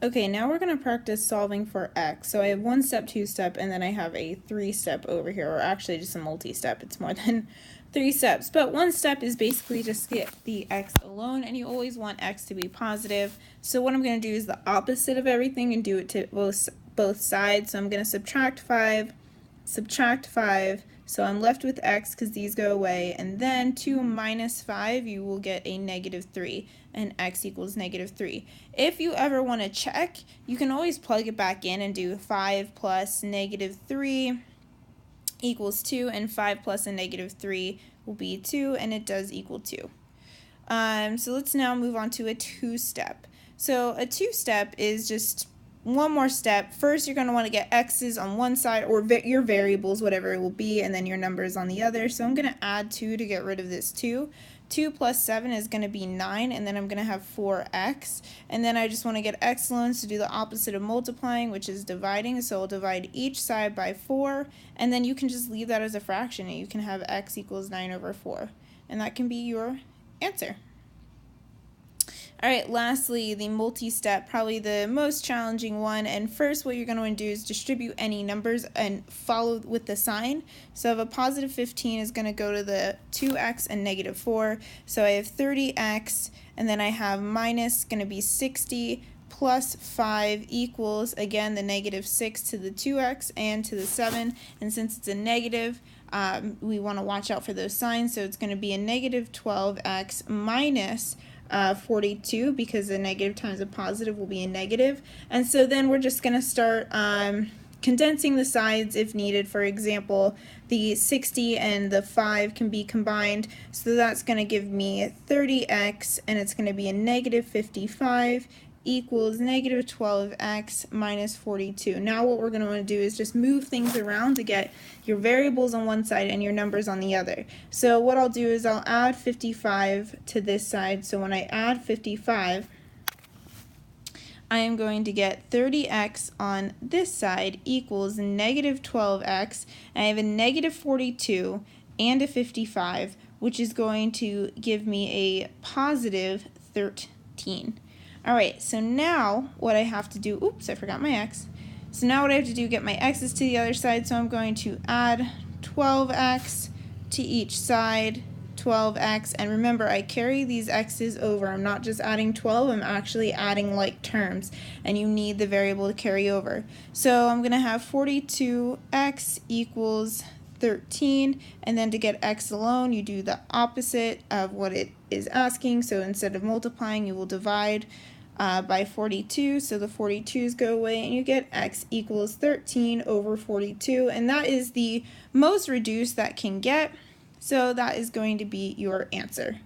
Okay, now we're going to practice solving for x. So I have one step, two step, and then I have a three step over here, or actually just a multi-step. It's more than three steps. But one step is basically just get the x alone, and you always want x to be positive. So what I'm going to do is the opposite of everything and do it to both sides. So I'm going to subtract 5, so I'm left with x because these go away, and then 2 minus 5, you will get a negative 3, and x equals negative 3. If you ever want to check, you can always plug it back in and do 5 plus negative 3 equals 2, and 5 plus a negative 3 will be 2, and it does equal 2. So let's now move on to a two-step. So a two-step is just one more step. First, you're going to want to get x's on one side, or your variables, whatever it will be, and then your numbers on the other. So I'm going to add 2 to get rid of this 2. 2 plus 7 is going to be 9, and then I'm going to have 4x. And then I just want to get x alone to do the opposite of multiplying, which is dividing. So I'll divide each side by 4, and then you can just leave that as a fraction, and you can have x equals 9 over 4. And that can be your answer. All right, lastly, the multi-step, probably the most challenging one. And first, what you're going to want to do is distribute any numbers and follow with the sign. So if a positive 15 is going to go to the 2x and negative 4. So I have 30x, and then I have minus going to be 60 plus 5 equals, again, the negative 6 to the 2x and to the 7. And since it's a negative, we want to watch out for those signs. So it's going to be a negative 12x minus 42, because the negative times a positive will be a negative. And so then we're just going to start condensing the sides if needed. For example, the 60 and the 5 can be combined, so that's going to give me 30x, and it's going to be a negative 55 equals negative 12x minus 42. Now what we're going to want to do is just move things around to get your variables on one side and your numbers on the other. So what I'll do is I'll add 55 to this side. So when I add 55, I am going to get 30x on this side equals negative 12x, and I have a negative 42 and a 55, which is going to give me a positive 13. All right, so now what I have to do, oops, I forgot my x. So now what I have to do, get my x's to the other side, so I'm going to add 12x to each side, 12x, and remember, I carry these x's over. I'm not just adding 12, I'm actually adding like terms, and you need the variable to carry over. So I'm going to have 42x equals 13, and then to get x alone, you do the opposite of what it is asking. So instead of multiplying, you will divide by 42, so the 42's go away, and you get x equals 13 over 42, and that is the most reduced that can get, so that is going to be your answer.